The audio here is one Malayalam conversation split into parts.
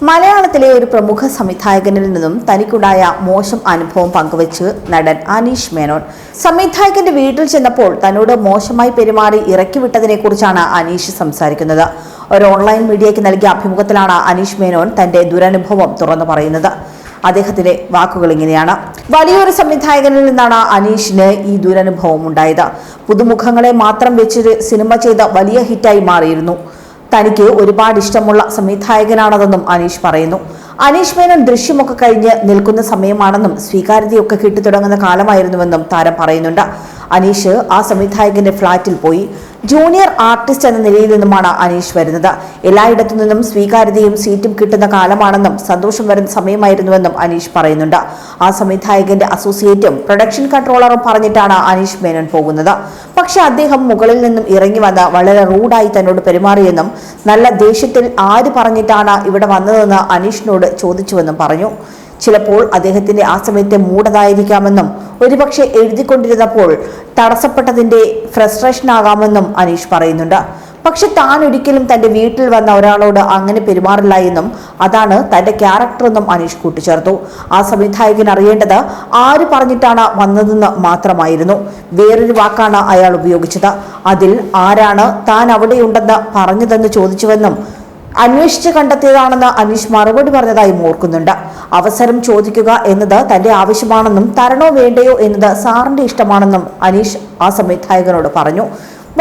മലയാളത്തിലെ ഒരു പ്രമുഖ സംവിധായകനിൽ നിന്നും തനിക്കുണ്ടായ മോശം അനുഭവം പങ്കുവച്ച് നടൻ അനീഷ് മേനോൻ. സംവിധായകന്റെ വീട്ടിൽ ചെന്നപ്പോൾ തന്നോട് മോശമായി പെരുമാറി ഇറക്കിവിട്ടതിനെക്കുറിച്ചാണ് അനീഷ് സംസാരിക്കുന്നത്. ഒരു ഓൺലൈൻ മീഡിയയ്ക്ക് നൽകിയ അഭിമുഖത്തിലാണ് അനീഷ് മേനോൻ തന്റെ ദുരനുഭവം തുറന്നു പറയുന്നത്. അദ്ദേഹത്തിന്റെ വാക്കുകൾ ഇങ്ങനെയാണ്. വലിയൊരു സംവിധായകനിൽ നിന്നാണ് അനീഷിന് ഈ ദുരനുഭവം ഉണ്ടായത്. പുതുമുഖങ്ങളെ മാത്രം വെച്ചൊരു സിനിമ ചെയ്ത വലിയ ഹിറ്റായി മാറിയിരുന്നു. തനിക്ക് ഒരുപാട് ഇഷ്ടമുള്ള സംവിധായകനാണതെന്നും അനീഷ് പറയുന്നു. അനീഷ് മേനോൻ ദൃശ്യമൊക്കെ കഴിഞ്ഞ് നിൽക്കുന്ന സമയമാണെന്നും സ്വീകാര്യതയൊക്കെ കിട്ടിത്തുടങ്ങുന്ന കാലമായിരുന്നുവെന്നും താരം പറയുന്നുണ്ട്. അനീഷ് ആ സംവിധായകന്റെ ഫ്ളാറ്റിൽ പോയി. ജൂനിയർ ആർട്ടിസ്റ്റ് എന്ന നിലയിൽ നിന്നുമാണ് അനീഷ് വരുന്നത്. എല്ലായിടത്തു നിന്നും സ്വീകാര്യതയും സീറ്റും കിട്ടുന്ന കാലമാണെന്നും സന്തോഷം വരുന്ന സമയമായിരുന്നുവെന്നും അനീഷ് പറയുന്നുണ്ട്. ആ സംവിധായകന്റെ അസോസിയേറ്റും പ്രൊഡക്ഷൻ കൺട്രോളറും പറഞ്ഞിട്ടാണ് അനീഷ് മേനോൻ പോകുന്നത്. പക്ഷെ അദ്ദേഹം മുകളിൽ നിന്നും ഇറങ്ങി വന്ന് വളരെ റൂഡായി തന്നോട് പെരുമാറിയെന്നും നല്ല ദേഷ്യത്തിൽ ആര് പറഞ്ഞിട്ടാണ് ഇവിടെ വന്നതെന്ന് അനീഷിനോട് ചോദിച്ചുവെന്നും പറഞ്ഞു. ചിലപ്പോൾ അദ്ദേഹത്തിന്റെ ആ സമയത്തെ മൂടതായിരിക്കാമെന്നും ഒരുപക്ഷെ എഴുതിക്കൊണ്ടിരുന്നപ്പോൾ തടസ്സപ്പെട്ടതിന്റെ ഫ്രസ്ട്രേഷൻ ആകാമെന്നും അനീഷ് പറയുന്നുണ്ട്. പക്ഷെ താൻ ഒരിക്കലും തന്റെ വീട്ടിൽ വന്ന ഒരാളോട് അങ്ങനെ പെരുമാറില്ല എന്നും അതാണ് തന്റെ ക്യാരക്ടറെന്നും അനീഷ് കൂട്ടിച്ചേർത്തു. ആ സംവിധായകൻ അറിയേണ്ടത് ആര് പറഞ്ഞിട്ടാണ് വന്നതെന്ന് മാത്രമായിരുന്നു. വേറൊരു വാക്കാണ് അയാൾ ഉപയോഗിച്ചത്. അതിൽ ആരാണ് താൻ അവിടെയുണ്ടെന്ന് പറഞ്ഞതെന്ന് ചോദിച്ചുവെന്നും അന്വേഷിച്ച് കണ്ടെത്തിയതാണെന്ന് അനീഷ് മറുപടി പറഞ്ഞതായും ഓർക്കുന്നുണ്ട്. അവസരം ചോദിക്കുക എന്നത് തന്റെ ആവശ്യമാണെന്നും തരണോ വേണ്ടയോ എന്നത് സാറിന്റെ ഇഷ്ടമാണെന്നും അനീഷ് ആ സംവിധായകനോട് പറഞ്ഞു.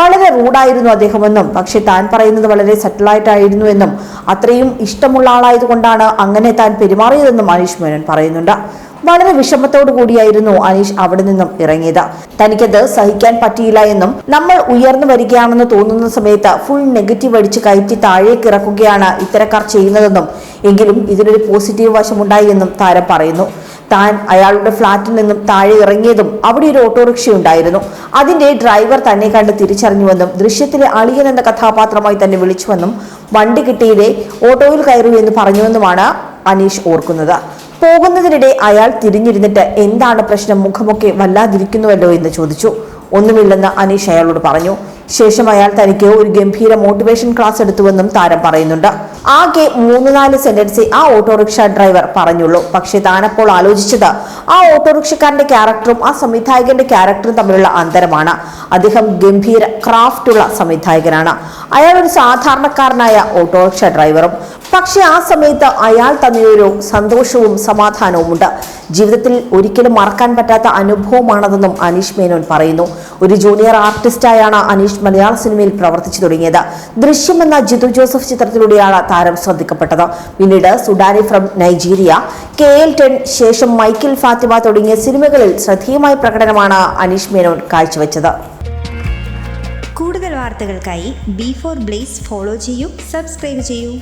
വളരെ റൂഡായിരുന്നു അദ്ദേഹമെന്നും പക്ഷെ താൻ പറയുന്നത് വളരെ സെറ്റിലായിട്ടായിരുന്നു എന്നും അത്രയും ഇഷ്ടമുള്ള ആളായതുകൊണ്ടാണ് അങ്ങനെ താൻ പെരുമാറിയതെന്നും അനീഷ് മേനോൻ പറയുന്നുണ്ട്. വളരെ വിഷമത്തോടു കൂടിയായിരുന്നു അനീഷ് അവിടെ നിന്നും ഇറങ്ങിയത്. തനിക്കത് സഹിക്കാൻ പറ്റിയില്ല എന്നും നമ്മൾ ഉയർന്നു വരികയാണെന്ന് തോന്നുന്ന സമയത്ത് ഫുൾ നെഗറ്റീവ് അടിച്ച് കയറ്റി താഴേക്ക് ഇറക്കുകയാണ് ഇത്തരക്കാർ ചെയ്യുന്നതെന്നും എങ്കിലും ഇതിനൊരു പോസിറ്റീവ് വശമുണ്ടായി എന്നും താരം പറയുന്നു. താൻ അയാളുടെ ഫ്ളാറ്റിൽ നിന്നും താഴെ ഇറങ്ങിയതും അവിടെ ഒരു ഓട്ടോറിക്ഷ ഉണ്ടായിരുന്നു. അതിന്റെ ഡ്രൈവർ തന്നെ കണ്ട് തിരിച്ചറിഞ്ഞുവെന്നും ദൃശ്യത്തിലെ അളിയൻ എന്ന കഥാപാത്രമായി തന്നെ വിളിച്ചുവെന്നും വണ്ടി കിട്ടിയില്ലേ ഓട്ടോയിൽ കയറൂ എന്ന് പറഞ്ഞുവെന്നുമാണ് അനീഷ് ഓർക്കുന്നത്. പോകുന്നതിനിടെ അയാൾ തിരിഞ്ഞിരുന്നിട്ട് എന്താണ് പ്രശ്നം, മുഖമൊക്കെ വല്ലാതിരിക്കുന്നുവല്ലോ എന്ന് ചോദിച്ചു. ഒന്നുമില്ലെന്ന് അനീഷ് അയാളോട് പറഞ്ഞു. ശേഷം അയാൾ തനിക്ക് ഒരു ഗംഭീര മോട്ടിവേഷൻ ക്ലാസ് എടുത്തുവെന്നും താരം പറയുന്നുണ്ട്. ആകെ 3-4 സെന്റൻസേ ആ ഓട്ടോറിക്ഷ ഡ്രൈവർ പറഞ്ഞുള്ളൂ. പക്ഷെ താനപ്പോൾ ആലോചിച്ചത് ആ ഓട്ടോറിക്ഷക്കാരന്റെ ക്യാരക്ടറും ആ സംവിധായകന്റെ ക്യാരക്ടറും തമ്മിലുള്ള അന്തരമാണ്. അദ്ദേഹം ഗംഭീര ക്രാഫ്റ്റുള്ള സംവിധായകനാണ്. അയാൾ ഒരു സാധാരണക്കാരനായ ഓട്ടോറിക്ഷ ഡ്രൈവറും. പക്ഷെ ആ സമയത്ത് അയാൾ തന്നെയൊരു സന്തോഷവും സമാധാനവും ഉണ്ട്. ജീവിതത്തിൽ ഒരിക്കലും മറക്കാൻ പറ്റാത്ത അനുഭവമാണതെന്നും അനീഷ് മേനോൻ പറയുന്നു. ഒരു ജൂനിയർ ആർട്ടിസ്റ്റായാണ് അനീഷ് മലയാള സിനിമയിൽ പ്രവർത്തിച്ചു തുടങ്ങിയത്. ദൃശ്യം എന്ന ജിത്തു ജോസഫ് ചിത്രത്തിലൂടെയാണ് താരം ശ്രദ്ധിക്കപ്പെട്ടത്. പിന്നീട് സുഡാനി ഫ്രം നൈജീരിയ, KL10, ശേഷം മൈക്കിൾ ഫാത്തിമ തുടങ്ങിയ സിനിമകളിൽ ശ്രദ്ധേയമായ പ്രകടനമാണ് അനീഷ് മേനോൻ കാഴ്ചവെച്ചത്. കൂടുതൽ വാർത്തകൾക്കായി B4 Blaze ഫോളോ ചെയ്യൂ, സബ്സ്ക്രൈബ് ചെയ്യൂ.